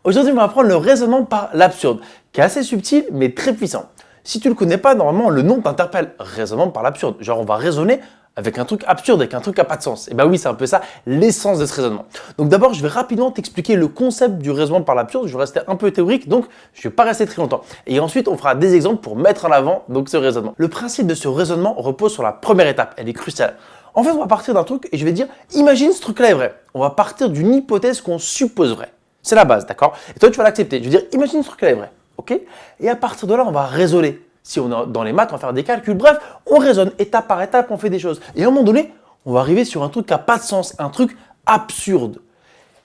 Aujourd'hui, on va apprendre le raisonnement par l'absurde, qui est assez subtil mais très puissant. Si tu ne le connais pas, normalement, le nom t'interpelle. Raisonnement par l'absurde. Genre, on va raisonner avec un truc absurde, avec un truc qui n'a pas de sens. Et bah oui, c'est un peu ça, l'essence de ce raisonnement. Donc d'abord, je vais rapidement t'expliquer le concept du raisonnement par l'absurde. Je vais rester un peu théorique, donc je ne vais pas rester très longtemps. Et ensuite, on fera des exemples pour mettre en avant donc, ce raisonnement. Le principe de ce raisonnement repose sur la première étape. Elle est cruciale. En fait, on va partir d'un truc et je vais dire, imagine ce truc-là est vrai. On va partir d'une hypothèse qu'on suppose vraie. C'est la base, d'accord? Et toi, tu vas l'accepter. Je veux dire, imagine ce truc-là est vrai, ok? Et à partir de là, on va raisonner. Si on est dans les maths, on va faire des calculs. Bref, on raisonne étape par étape, on fait des choses. Et à un moment donné, on va arriver sur un truc qui n'a pas de sens, un truc absurde.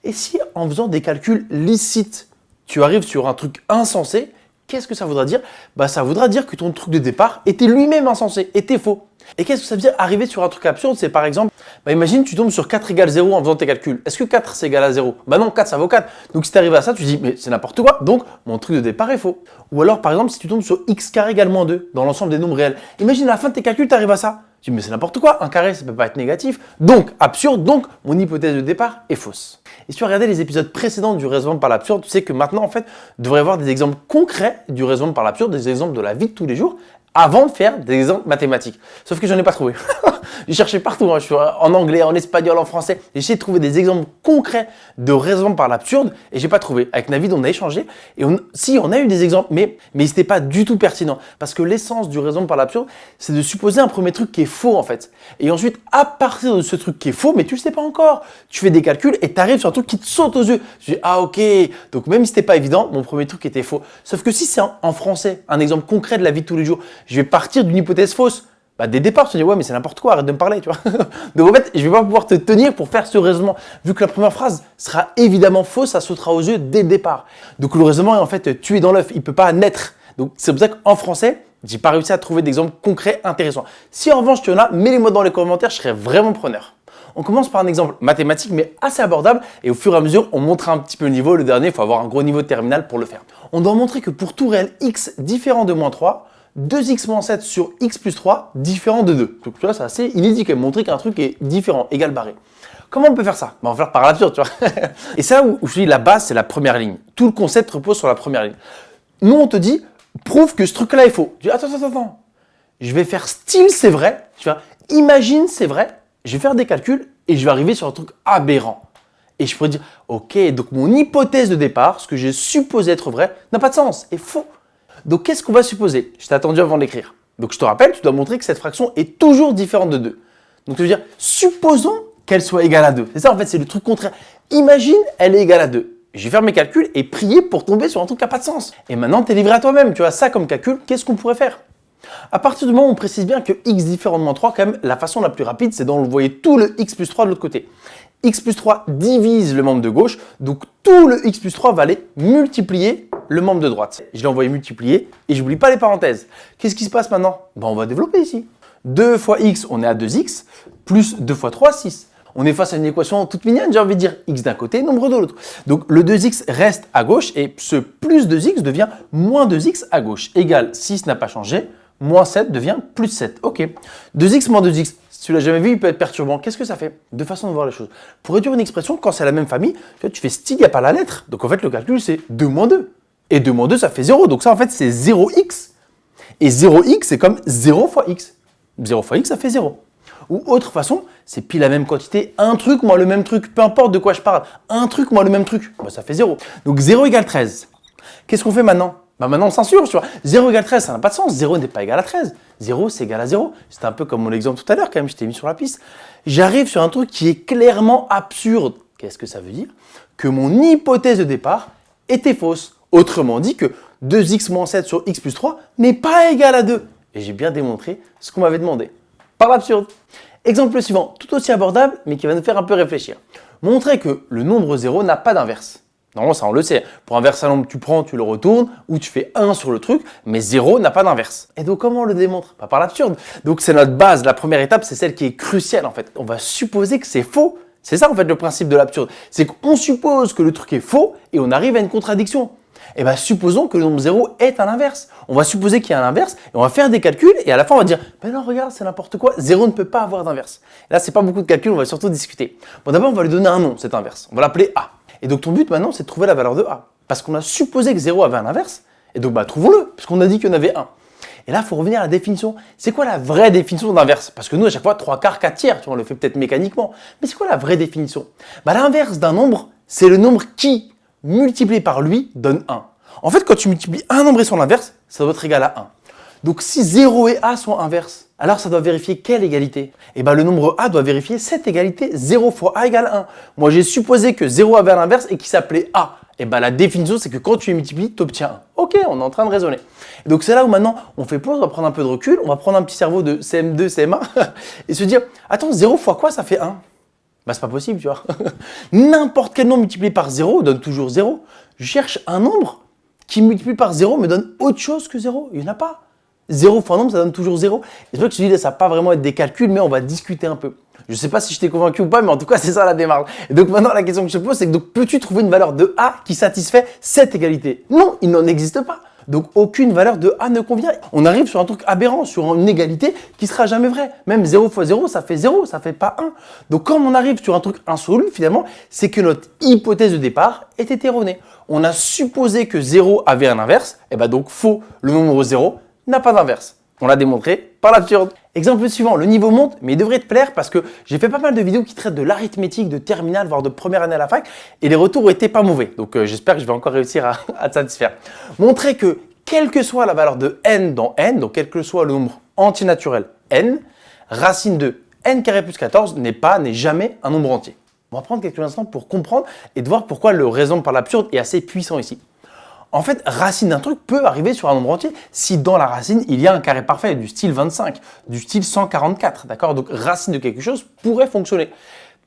Et si en faisant des calculs licites, tu arrives sur un truc insensé, qu'est-ce que ça voudra dire? Bah, ça voudra dire que ton truc de départ était lui-même insensé, était faux. Et qu'est-ce que ça veut dire arriver sur un truc absurde? C'est par exemple, imagine tu tombes sur 4 égale 0 en faisant tes calculs. Est-ce que 4 c'est égal à 0? Bah non, 4 ça vaut 4. Donc si tu arrives à ça, tu te dis mais c'est n'importe quoi, donc mon truc de départ est faux. Ou alors par exemple si tu tombes sur x carré égale moins 2 dans l'ensemble des nombres réels. Imagine à la fin de tes calculs, tu arrives à ça. Tu dis mais c'est n'importe quoi, un carré ça peut pas être négatif. Donc absurde, donc mon hypothèse de départ est fausse. Et si tu as regardé les épisodes précédents du raisonnement par l'absurde, tu sais que maintenant en fait, tu devrais avoir des exemples concrets du raisonnement par l'absurde, des exemples de la vie de tous les jours, avant de faire des exemples mathématiques. Sauf que j'en ai pas trouvé. J'ai cherché partout, hein. Je suis en anglais, en espagnol, en français. J'ai essayé de trouver des exemples concrets de raisonnement par l'absurde et j'ai pas trouvé. Avec Navid, on a échangé et on a eu des exemples, mais c'était pas du tout pertinent. Parce que l'essence du raisonnement par l'absurde, c'est de supposer un premier truc qui est faux en fait. Et ensuite, à partir de ce truc qui est faux, mais tu le sais pas encore, tu fais des calculs et tu arrives sur un truc qui te saute aux yeux. Tu dis, ah ok, donc même si c'était pas évident, mon premier truc était faux. Sauf que si c'est en français, un exemple concret de la vie de tous les jours, je vais partir d'une hypothèse fausse. Bah, dès le départ, tu te dis, ouais, mais c'est n'importe quoi, arrête de me parler, tu vois. Donc, en fait, je vais pas pouvoir te tenir pour faire ce raisonnement. Vu que la première phrase sera évidemment fausse, ça sautera aux yeux dès le départ. Donc, le raisonnement est en fait tué dans l'œuf, il peut pas naître. Donc, c'est pour ça qu'en français, j'ai pas réussi à trouver d'exemples concrets intéressants. Si en revanche, tu en as, mets-les-moi dans les commentaires, je serais vraiment preneur. On commence par un exemple mathématique, mais assez abordable. Et au fur et à mesure, on montre un petit peu le niveau. Le dernier, il faut avoir un gros niveau de terminal pour le faire. On doit montrer que pour tout réel x différent de moins 3, 2x moins 7 sur x plus 3 différent de 2. Donc tu vois, c'est assez inédit quand même, montrer qu'un truc est différent, égal barré. Comment on peut faire ça? On va faire par l'absurde, tu vois. Et c'est là où je dis la base, c'est la première ligne. Tout le concept repose sur la première ligne. Nous, on te dit, prouve que ce truc-là est faux. Tu dis, attends. Je vais faire style, c'est vrai. Tu vois, imagine, c'est vrai. Je vais faire des calculs et je vais arriver sur un truc aberrant. Et je pourrais dire, ok, donc mon hypothèse de départ, ce que j'ai supposé être vrai, n'a pas de sens, est faux. Donc, qu'est-ce qu'on va supposer? Je t'ai attendu avant de l'écrire. Donc, je te rappelle, tu dois montrer que cette fraction est toujours différente de 2. Donc, tu veux dire, supposons qu'elle soit égale à 2. C'est ça, en fait, c'est le truc contraire. Imagine, elle est égale à 2. Je vais faire mes calculs et prier pour tomber sur un truc qui n'a pas de sens. Et maintenant, tu es livré à toi-même. Tu as ça comme calcul, qu'est-ce qu'on pourrait faire? À partir du moment où on précise bien que x différent de moins 3, quand même, la façon la plus rapide, c'est d'envoyer tout le x plus 3 de l'autre côté. X plus 3 divise le membre de gauche, donc tout le x plus 3 va aller multiplier le membre de droite. Je l'ai envoyé multiplier et je n'oublie pas les parenthèses. Qu'est-ce qui se passe maintenant? On va développer ici. 2 fois x, on est à 2x, plus 2 fois 3, 6. On est face à une équation toute mignonne, j'ai envie de dire x d'un côté, nombre de l'autre. Donc le 2x reste à gauche et ce plus 2x devient moins 2x à gauche. Égal 6 n'a pas changé, moins 7 devient plus 7. Ok. 2x moins 2x. Si tu l'as jamais vu, il peut être perturbant. Qu'est-ce que ça fait? Deux façons de voir les choses. Pour réduire une expression, quand c'est la même famille, tu fais style, il n'y a pas la lettre. Donc en fait, le calcul, c'est 2 moins 2. Et 2 moins 2, ça fait 0. Donc ça, en fait, c'est 0x. Et 0x, c'est comme 0 fois x. 0 fois x, ça fait 0. Ou autre façon, c'est pile la même quantité. Un truc moins le même truc. Peu importe de quoi je parle. Un truc moins le même truc. Ça fait 0. Donc 0 égale 13. Qu'est-ce qu'on fait maintenant? Maintenant, on s'insurge, tu vois. 0 égale 13, ça n'a pas de sens. 0 n'est pas égal à 13. 0, c'est égal à 0. C'était un peu comme mon exemple tout à l'heure, quand même, je t'ai mis sur la piste. J'arrive sur un truc qui est clairement absurde. Qu'est-ce que ça veut dire? Que mon hypothèse de départ était fausse. Autrement dit que 2x moins 7 sur x plus 3 n'est pas égal à 2. Et j'ai bien démontré ce qu'on m'avait demandé. Par l'absurde. Exemple suivant, tout aussi abordable, mais qui va nous faire un peu réfléchir. Montrer que le nombre 0 n'a pas d'inverse. Normalement, ça on le sait. Pour inverser un nombre, tu prends, tu le retournes, ou tu fais 1 sur le truc, mais 0 n'a pas d'inverse. Et donc, comment on le démontre? Pas par l'absurde. Donc, c'est notre base. La première étape, c'est celle qui est cruciale en fait. On va supposer que c'est faux. C'est ça en fait le principe de l'absurde. C'est qu'on suppose que le truc est faux et on arrive à une contradiction. Et bien, supposons que le nombre 0 est un inverse. On va supposer qu'il y a un inverse et on va faire des calculs et à la fin, on va dire « non, regarde, c'est n'importe quoi, 0 ne peut pas avoir d'inverse. » Là, c'est pas beaucoup de calculs, on va surtout discuter. Bon, d'abord, on va lui donner un nom, cet inverse. On va l'appeler A. Et donc ton but maintenant, c'est de trouver la valeur de a. Parce qu'on a supposé que 0 avait un inverse, et donc trouvons-le, puisqu'on a dit qu'il y en avait un. Et là, il faut revenir à la définition. C'est quoi la vraie définition d'inverse? Parce que nous, à chaque fois, 3/4, 4/3, tu vois, on le fait peut-être mécaniquement. Mais c'est quoi la vraie définition? L'inverse d'un nombre, c'est le nombre qui, multiplié par lui, donne 1. En fait, quand tu multiplies un nombre et son inverse, ça doit être égal à 1. Donc si 0 et a sont inverses, alors ça doit vérifier quelle égalité? Le nombre a doit vérifier cette égalité, 0 fois a égale 1. Moi, j'ai supposé que 0 avait l'inverse et qu'il s'appelait a. La définition, c'est que quand tu les multiplies, tu obtiens 1. Ok, on est en train de raisonner. Et donc c'est là où maintenant, on fait pause, on va prendre un peu de recul, on va prendre un petit cerveau de CM2, CM1 et se dire, attends, 0 fois quoi ça fait 1? C'est pas possible, tu vois. N'importe quel nombre multiplié par 0 donne toujours 0. Je cherche un nombre qui multiplie par 0 me donne autre chose que 0. Il n'y en a pas. 0 fois un nombre, ça donne toujours 0. Et c'est vrai que je te dis, là, ça va pas vraiment être des calculs, mais on va discuter un peu. Je ne sais pas si je t'ai convaincu ou pas, mais en tout cas, c'est ça la démarche. Et donc maintenant, la question que je te pose, c'est que peux-tu trouver une valeur de a qui satisfait cette égalité? Non, il n'en existe pas. Donc aucune valeur de a ne convient. On arrive sur un truc aberrant, sur une égalité qui sera jamais vraie. Même 0 fois 0, ça fait 0, ça fait pas 1. Donc comme on arrive sur un truc insoluble, finalement, c'est que notre hypothèse de départ est erronée. On a supposé que 0 avait un inverse, et donc faux, le nombre 0 n'a pas d'inverse. On l'a démontré par l'absurde. Exemple suivant, le niveau monte, mais il devrait te plaire parce que j'ai fait pas mal de vidéos qui traitent de l'arithmétique, de terminale, voire de première année à la fac, et les retours étaient pas mauvais. Donc j'espère que je vais encore réussir à te satisfaire. Montrer que quelle que soit la valeur de n dans n, donc quel que soit le nombre entier naturel n, racine de n carré plus 14 n'est jamais un nombre entier. On va prendre quelques instants pour comprendre et de voir pourquoi le raisonnement par l'absurde est assez puissant ici. En fait, racine d'un truc peut arriver sur un nombre entier si dans la racine, il y a un carré parfait du style 25, du style 144, d'accord? Donc, racine de quelque chose pourrait fonctionner.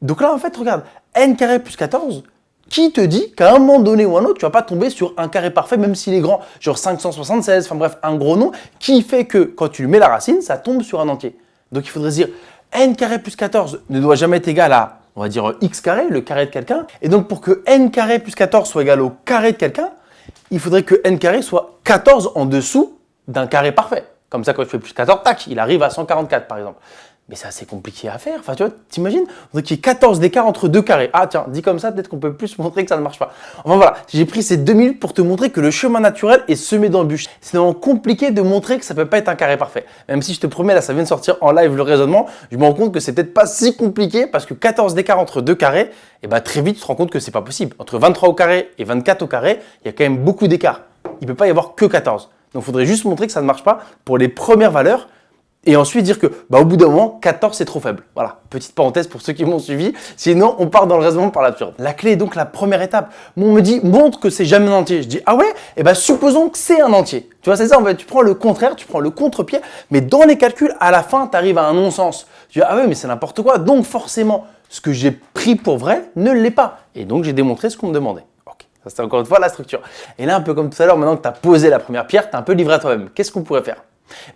Donc là, en fait, regarde, n carré plus 14, qui te dit qu'à un moment donné ou un autre, tu vas pas tomber sur un carré parfait, même s'il est grand, genre 576, enfin bref, un gros nom, qui fait que quand tu lui mets la racine, ça tombe sur un entier. Donc, il faudrait se dire, n carré plus 14 ne doit jamais être égal à, on va dire, x carré, le carré de quelqu'un. Et donc, pour que n carré plus 14 soit égal au carré de quelqu'un, il faudrait que n carré soit 14 en dessous d'un carré parfait. Comme ça, quand tu fais plus 14, tac, il arrive à 144 par exemple. Mais c'est assez compliqué à faire. Enfin, tu vois, t'imagines? Il faudrait qu'il y ait 14 d'écart entre deux carrés. Ah tiens, dit comme ça, peut-être qu'on peut plus montrer que ça ne marche pas. Enfin voilà, j'ai pris ces 2 minutes pour te montrer que le chemin naturel est semé d'embûches. C'est vraiment compliqué de montrer que ça ne peut pas être un carré parfait. Même si je te promets, là, ça vient de sortir en live le raisonnement, je me rends compte que c'est peut-être pas si compliqué parce que 14 d'écart entre deux carrés, très vite, tu te rends compte que c'est pas possible. Entre 23 au carré et 24 au carré, il y a quand même beaucoup d'écart. Il ne peut pas y avoir que 14. Donc, il faudrait juste montrer que ça ne marche pas pour les premières valeurs et ensuite dire que, au bout d'un moment, 14 c'est trop faible. Voilà, petite parenthèse pour ceux qui m'ont suivi. Sinon, on part dans le raisonnement par l'absurde. La clé est donc la première étape. On me dit, montre que c'est jamais un entier. Je dis, ah ouais? Supposons que c'est un entier. Tu vois, c'est ça, en fait, tu prends le contraire, tu prends le contre-pied, mais dans les calculs, à la fin, tu arrives à un non-sens. Tu dis, ah ouais, mais c'est n'importe quoi. Donc, forcément, ce que j'ai pris pour vrai ne l'est pas. Et donc, j'ai démontré ce qu'on me demandait. Ça, c'est encore une fois la structure. Et là, un peu comme tout à l'heure, maintenant que tu as posé la première pierre, tu es un peu livré à toi-même. Qu'est-ce qu'on pourrait faire?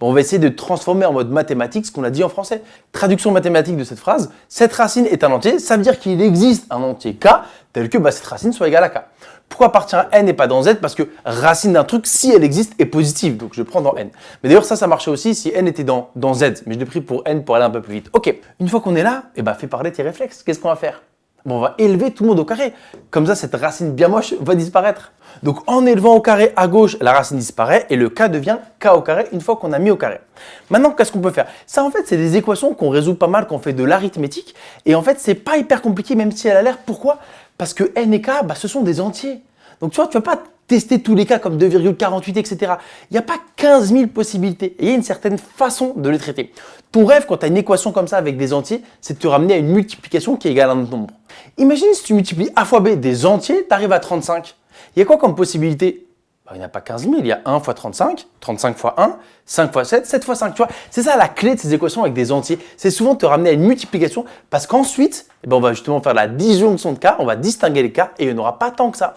On va essayer de transformer en mode mathématique ce qu'on a dit en français. Traduction mathématique de cette phrase, cette racine est un entier, ça veut dire qu'il existe un entier k tel que cette racine soit égale à k. Pourquoi appartient à n et pas dans z? Parce que racine d'un truc, si elle existe, est positive. Donc je prends dans n. Mais d'ailleurs, ça marchait aussi si n était dans z. Mais je l'ai pris pour n pour aller un peu plus vite. Ok, une fois qu'on est là, fais parler tes réflexes. Qu'est-ce qu'on va faire? On va élever tout le monde au carré. Comme ça, cette racine bien moche va disparaître. Donc, en élevant au carré à gauche, la racine disparaît et le k devient k au carré une fois qu'on a mis au carré. Maintenant, qu'est-ce qu'on peut faire? Ça, en fait, c'est des équations qu'on résout pas mal quand on fait de l'arithmétique. Et en fait, c'est pas hyper compliqué, même si elle a l'air. Pourquoi? Parce que n et k, ce sont des entiers. Donc, tu vois, tu vas pas tester tous les cas comme 2,48, etc. Il n'y a pas 15 000 possibilités. Et il y a une certaine façon de les traiter. Ton rêve, quand tu as une équation comme ça avec des entiers, c'est de te ramener à une multiplication qui est égale à un autre nombre. Imagine si tu multiplies a fois b des entiers, tu arrives à 35. Il y a quoi comme possibilité? Il n'y en a pas 15 000, il y a 1 fois 35, 35 fois 1, 5 fois 7, 7 fois 5. Tu vois, c'est ça la clé de ces équations avec des entiers. C'est souvent te ramener à une multiplication parce qu'ensuite, on va justement faire la disjonction de k, on va distinguer les k et il n'y en aura pas tant que ça.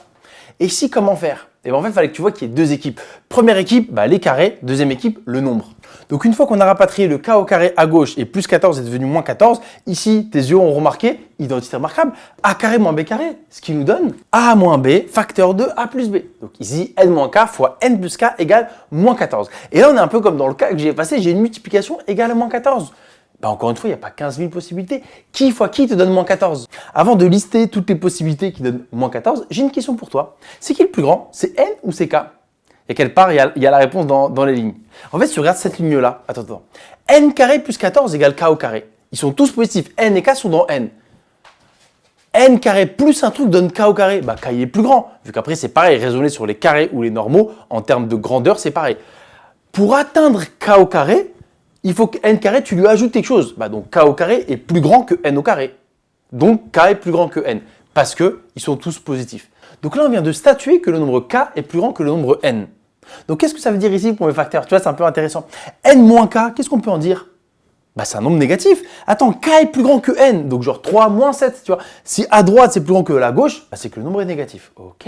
Et ici, comment faire? En fait, il fallait que tu vois qu'il y ait deux équipes. Première équipe, les carrés. Deuxième équipe, le nombre. Donc, une fois qu'on a rapatrié le k au carré à gauche et plus 14 est devenu moins 14, ici, tes yeux ont remarqué, identité remarquable, a carré moins b carré, ce qui nous donne a moins b facteur de a plus b. Donc ici, n moins k fois n plus k égale moins 14. Et là, on est un peu comme dans le cas que j'ai passé, j'ai une multiplication égale à moins 14. Bah encore une fois, il n'y a pas 15 000 possibilités. Qui fois qui te donne moins 14? Avant de lister toutes les possibilités qui donnent moins 14, j'ai une question pour toi. C'est qui le plus grand? C'est n ou c'est k? Et quelle part il y a la réponse dans les lignes. En fait, si tu regardes cette ligne-là, attends. N carré plus 14 égale k au carré. Ils sont tous positifs. N et k sont dans n. N carré plus un truc donne k au carré. Bah, k il est plus grand. Vu qu'après, c'est pareil, raisonner sur les carrés ou les normaux, en termes de grandeur, c'est pareil. Pour atteindre k au carré, il faut que n carré, tu lui ajoutes quelque chose. Bah, donc, k au carré est plus grand que n au carré. Donc, k est plus grand que n. Parce qu'ils sont tous positifs. Donc là, on vient de statuer que le nombre k est plus grand que le nombre n. Donc, qu'est-ce que ça veut dire ici pour mes facteurs? Tu vois, c'est un peu intéressant. N moins k, qu'est-ce qu'on peut en dire? Bah, c'est un nombre négatif. Attends, k est plus grand que n, donc genre 3 moins 7, tu vois. Si à droite, c'est plus grand que la gauche, bah, c'est que le nombre est négatif. Ok.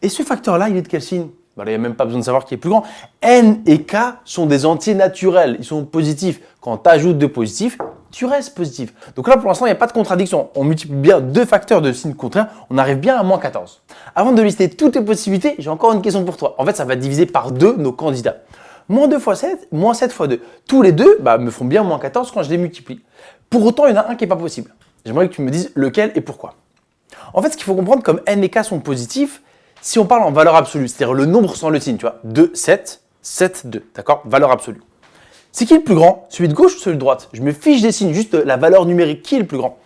Et ce facteur-là, il est de quel signe? Bah, là, il n'y a même pas besoin de savoir qui est plus grand. N et k sont des entiers naturels, ils sont positifs. Quand tu ajoutes deux positifs, tu restes positif. Donc là, pour l'instant, il n'y a pas de contradiction. On multiplie bien deux facteurs de signes contraires, on arrive bien à moins 14. Avant de lister toutes les possibilités, j'ai encore une question pour toi. En fait, ça va diviser par 2 nos candidats. Moins 2 fois 7, moins 7 fois 2. Tous les deux me font bien moins 14 quand je les multiplie. Pour autant, il y en a un qui n'est pas possible. J'aimerais que tu me dises lequel et pourquoi. En fait, ce qu'il faut comprendre, comme n et k sont positifs, si on parle en valeur absolue, c'est-à-dire le nombre sans le signe, tu vois, 2, 7, 7, 2, d'accord? Valeur absolue. C'est qui le plus grand? Celui de gauche ou celui de droite? Je me fiche des signes, juste la valeur numérique. Qui est le plus grand?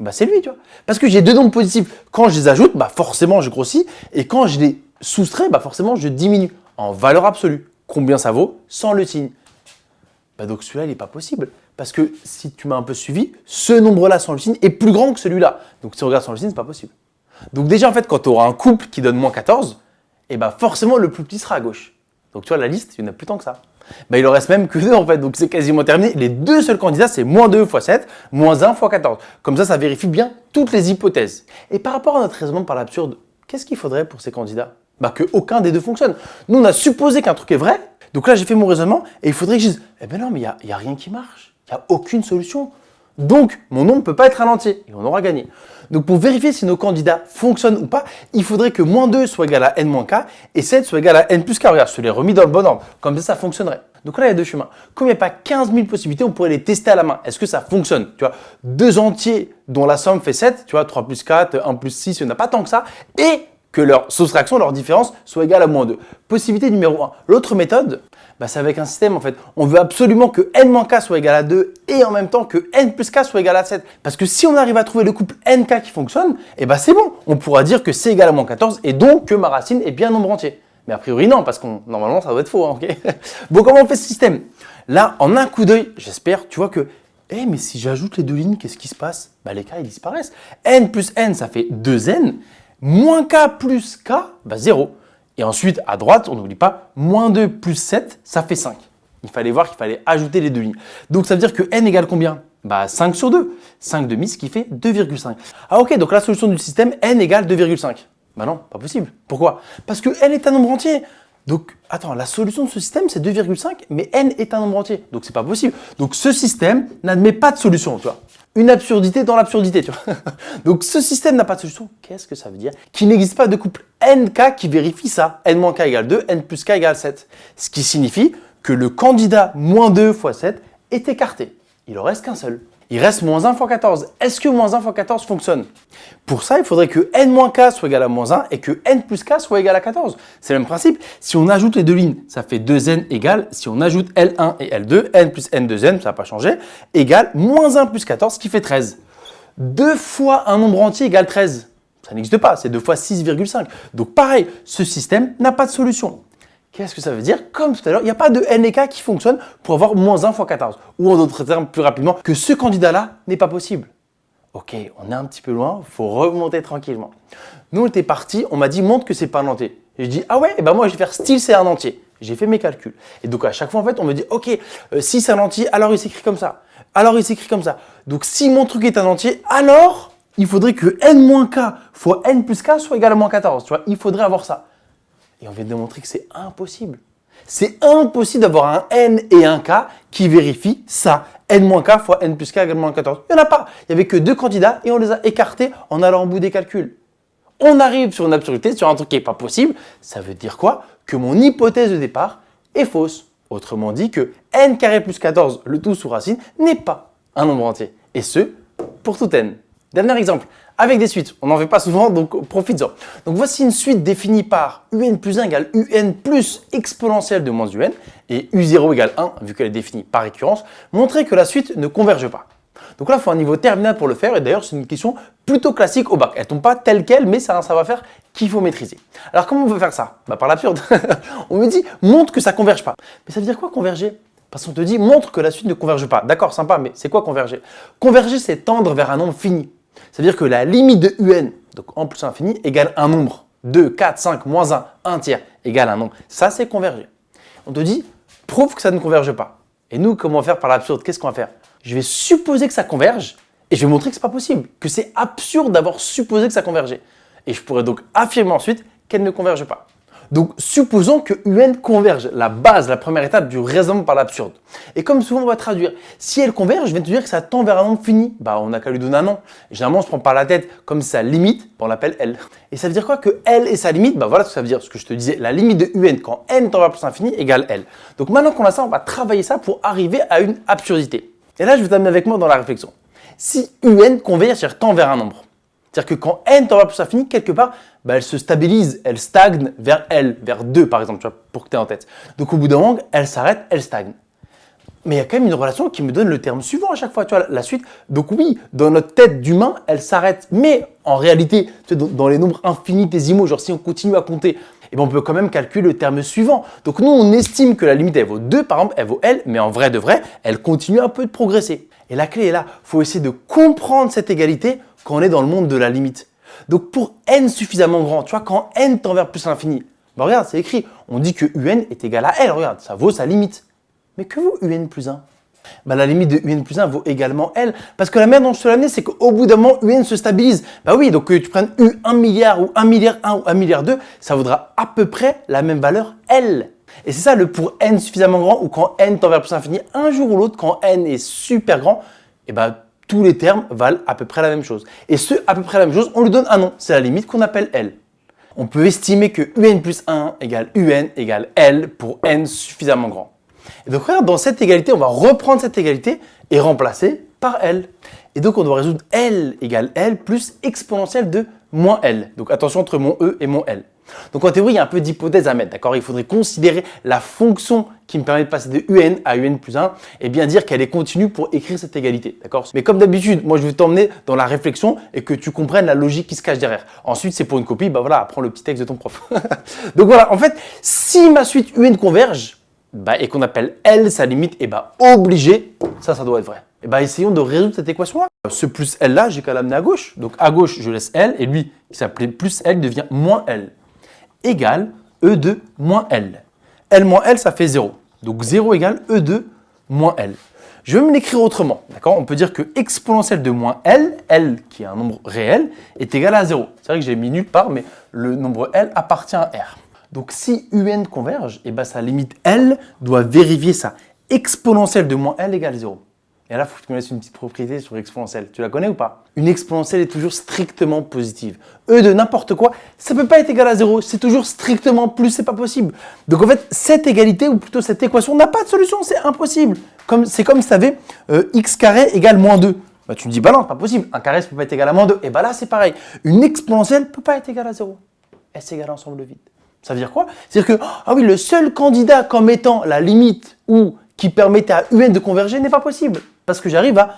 Bah, c'est lui, tu vois. Parce que j'ai deux nombres positifs. Quand je les ajoute, forcément, je grossis. Et quand je les soustrais, forcément, je diminue. En valeur absolue. Combien ça vaut sans le signe? Donc celui-là, il n'est pas possible. Parce que si tu m'as un peu suivi, ce nombre-là sans le signe est plus grand que celui-là. Donc si on regarde sans le signe, ce n'est pas possible. Donc déjà, en fait, quand tu auras un couple qui donne moins 14, forcément, le plus petit sera à gauche. Donc tu vois, la liste, il n'y en a plus tant que ça. Il en reste même que 2 en fait, donc c'est quasiment terminé. Les deux seuls candidats, c'est moins 2 fois 7, moins 1 fois 14. Comme ça vérifie bien toutes les hypothèses. Et par rapport à notre raisonnement par l'absurde, qu'est-ce qu'il faudrait pour ces candidats? Que aucun des deux fonctionne. Nous, on a supposé qu'un truc est vrai, donc là, j'ai fait mon raisonnement, et il faudrait que je dise, non, mais il n'y a rien qui marche, il n'y a aucune solution. Donc, mon nombre ne peut pas être un entier, et on aura gagné. Donc, pour vérifier si nos candidats fonctionnent ou pas, il faudrait que moins 2 soit égal à n moins k, et 7 soit égal à n plus k. Regarde, je te l'ai remis dans le bon ordre, comme ça fonctionnerait. Donc là, il y a deux chemins. Comme il n'y a pas 15 000 possibilités, on pourrait les tester à la main. Est-ce que ça fonctionne? Tu vois, deux entiers dont la somme fait 7, tu vois, 3 plus 4, 1 plus 6, il n'y en a pas tant que ça, et que leur soustraction, leur différence, soit égale à moins 2. Possibilité numéro 1. L'autre méthode, c'est avec un système en fait. On veut absolument que n-k soit égal à 2 et en même temps que n plus k soit égal à 7. Parce que si on arrive à trouver le couple nk qui fonctionne, c'est bon. On pourra dire que c'est égal à moins 14 et donc que ma racine est bien un nombre entier. Mais a priori non, parce que normalement ça doit être faux. Ok. Bon, comment on fait ce système? Là, en un coup d'œil, j'espère, tu vois que mais si j'ajoute les deux lignes, qu'est-ce qui se passe? Les k ils disparaissent. N plus n, ça fait 2n. Moins k plus k, 0. Et ensuite, à droite, on n'oublie pas, moins 2 plus 7, ça fait 5. Il fallait voir qu'il fallait ajouter les deux lignes. Donc, ça veut dire que n égale combien? 5 sur 2. 5 demi, ce qui fait 2,5. Ah ok, donc la solution du système, n égale 2,5. Non, pas possible. Pourquoi? Parce que n est un nombre entier. Donc, attends, la solution de ce système, c'est 2,5, mais n est un nombre entier. Donc, c'est pas possible. Donc, ce système n'admet pas de solution, tu vois. Une absurdité dans l'absurdité, tu vois. Donc, ce système n'a pas de solution. Qu'est-ce que ça veut dire? Qu'il n'existe pas de couple nk qui vérifie ça. n-k égale 2, n plus k égale 7. Ce qui signifie que le candidat moins 2 fois 7 est écarté. Il en reste qu'un seul. Il reste moins 1 fois 14. Est-ce que moins 1 fois 14 fonctionne? Pour ça, il faudrait que n-k soit égal à moins 1 et que n plus k soit égal à 14. C'est le même principe. Si on ajoute les deux lignes, ça fait 2n égale, si on ajoute L1 et L2, n plus n2n, ça n'a pas changé, égale moins 1 plus 14, ce qui fait 13. 2 fois un nombre entier égale 13. Ça n'existe pas, c'est 2 fois 6,5. Donc pareil, ce système n'a pas de solution. Qu'est-ce que ça veut dire? Comme tout à l'heure, il n'y a pas de n et k qui fonctionne pour avoir moins 1 fois 14. Ou en d'autres termes, plus rapidement, que ce candidat-là n'est pas possible. Ok, on est un petit peu loin, il faut remonter tranquillement. Nous, on était partis, on m'a dit montre que c'est pas un entier. Et je dis ah ouais, moi je vais faire style c'est un entier. J'ai fait mes calculs. Et donc à chaque fois, en fait, on me dit ok, si c'est un entier, alors il s'écrit comme ça. Alors il s'écrit comme ça. Donc si mon truc est un entier, alors il faudrait que n-k fois n plus k soit égal à moins 14. Tu vois, il faudrait avoir ça. Et on vient de démontrer que c'est impossible. C'est impossible d'avoir un n et un k qui vérifient ça. n-k fois n plus k égale moins 14. Il n'y en a pas. Il n'y avait que deux candidats et on les a écartés en allant au bout des calculs. On arrive sur une absurdité, sur un truc qui n'est pas possible. Ça veut dire quoi? Que mon hypothèse de départ est fausse. Autrement dit que n carré plus 14, le tout sous racine, n'est pas un nombre entier. Et ce, pour tout n. Dernier exemple, avec des suites. On n'en fait pas souvent, donc profites-en. Donc voici une suite définie par un plus 1 égale un plus exponentielle de moins un, et u0 égale 1, vu qu'elle est définie par récurrence, montrer que la suite ne converge pas. Donc là, il faut un niveau terminal pour le faire, et d'ailleurs, c'est une question plutôt classique au bac. Elle ne tombe pas telle qu'elle, mais c'est un savoir-faire qu'il faut maîtriser. Alors comment on veut faire ça? Par l'absurde. On me dit, montre que ça ne converge pas. Mais ça veut dire quoi converger? Parce qu'on te dit, montre que la suite ne converge pas. D'accord, sympa, mais c'est quoi converger? Converger, c'est tendre vers un nombre fini. Ça veut dire que la limite de un, donc en plus infini, égale un nombre. 2, 4, 5, moins 1, 1 tiers, égale un nombre. Ça, c'est converger. On te dit, prouve que ça ne converge pas. Et nous, comment faire par l'absurde? Qu'est-ce qu'on va faire? Je vais supposer que ça converge et je vais montrer que ce n'est pas possible, que c'est absurde d'avoir supposé que ça convergeait. Et je pourrais donc affirmer ensuite qu'elle ne converge pas. Donc, supposons que un converge, la base, la première étape du raisonnement par l'absurde. Et comme souvent, on va traduire. Si elle converge, je vais te dire que ça tend vers un nombre fini. On n'a qu'à lui donner un nom. Et généralement, on se prend par la tête comme sa limite, on l'appelle L. Et ça veut dire quoi? Que L est sa limite, voilà ce que ça veut dire, ce que je te disais. La limite de un quand n tend vers plus infini égale L. Donc maintenant qu'on a ça, on va travailler ça pour arriver à une absurdité. Et là, je vais t'amener avec moi dans la réflexion. Si un converge, c'est-à-dire tend vers un nombre. C'est-à-dire que quand n tend vers plus infini, quelque part, elle se stabilise, elle stagne vers L, vers 2 par exemple, tu vois, pour que tu aies en tête. Donc au bout d'un moment, elle s'arrête, elle stagne. Mais il y a quand même une relation qui me donne le terme suivant à chaque fois, tu vois, la suite. Donc oui, dans notre tête d'humain, elle s'arrête. Mais en réalité, tu sais, dans les nombres infinitésimaux, genre si on continue à compter, on peut quand même calculer le terme suivant. Donc nous, on estime que la limite, elle vaut 2, par exemple, elle vaut L, mais en vrai de vrai, elle continue un peu de progresser. Et la clé est là, il faut essayer de comprendre cette égalité quand on est dans le monde de la limite. Donc pour n suffisamment grand, tu vois, quand n tend vers plus l'infini, regarde, c'est écrit, on dit que un est égal à L, regarde, ça vaut sa limite. Mais que vaut un plus 1? La limite de un plus 1 vaut également L. Parce que la manière dont je te l'ai amené, c'est qu'au bout d'un moment, un se stabilise. Oui, donc que tu prennes U1 milliard ou 1 milliard 1 ou 1 milliard 2, ça vaudra à peu près la même valeur L. Et c'est ça le pour n suffisamment grand ou quand n tend vers plus infini, un jour ou l'autre, quand n est super grand, tous les termes valent à peu près la même chose. Et ce à peu près la même chose, on lui donne un nom. C'est la limite qu'on appelle L. On peut estimer que un plus 1 égale un égale L pour n suffisamment grand. Et donc regarde, dans cette égalité, on va reprendre cette égalité et remplacer par L. Et donc on doit résoudre L égale L plus exponentielle de moins L. Donc attention entre mon E et mon L. Donc en théorie, il y a un peu d'hypothèse à mettre, d'accord? Il faudrait considérer la fonction qui me permet de passer de un à un plus 1 et bien dire qu'elle est continue pour écrire cette égalité, d'accord? Mais comme d'habitude, moi je vais t'emmener dans la réflexion et que tu comprennes la logique qui se cache derrière. Ensuite, c'est pour une copie, apprends le petit texte de ton prof. Donc voilà, en fait, si ma suite un converge, et qu'on appelle L sa limite, obligé, ça doit être vrai. Essayons de résoudre cette équation-là. Ce plus L là, j'ai qu'à l'amener à gauche. Donc à gauche, je laisse L et lui, qui s'appelait plus L, devient moins L. Égale E de moins L. L moins L, ça fait 0. Donc 0 égale E de moins L. Je vais me l'écrire autrement, d'accord? On peut dire que exponentielle de moins L, L qui est un nombre réel, est égal à 0. C'est vrai que j'ai mis nulle part, mais le nombre L appartient à R. Donc si un converge, sa limite L doit vérifier sa exponentielle de moins L égale 0. Et là, il faut que tu connaisses une petite propriété sur exponentielle. Tu la connais ou pas? Une exponentielle est toujours strictement positive. E de n'importe quoi, ça ne peut pas être égal à 0. C'est toujours strictement plus, c'est pas possible. Donc en fait, cette égalité, ou plutôt cette équation, n'a pas de solution, c'est impossible. C'est comme si tu avais x carré égale moins 2. Tu me dis, non, pas possible. Un carré, ça ne peut pas être égal à moins 2. Et là, c'est pareil. Une exponentielle ne peut pas être égale à 0. S égale ensemble vide. Ça veut dire quoi? C'est-à-dire que, le seul candidat comme étant la limite ou qui permettait à un de converger n'est pas possible. Parce que j'arrive à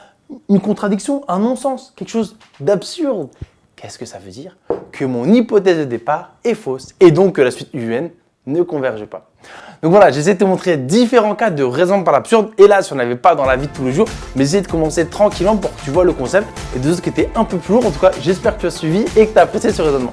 une contradiction, un non-sens, quelque chose d'absurde. Qu'est-ce que ça veut dire? Que mon hypothèse de départ est fausse et donc que la suite un ne converge pas. Donc voilà, j'essaie de te montrer différents cas de raisonnement par l'absurde. Et là, si on n'avait pas dans la vie de tous les jours, mais essayer de commencer tranquillement pour que tu vois le concept et de choses qui étaient un peu plus lourds. En tout cas, j'espère que tu as suivi et que tu as apprécié ce raisonnement.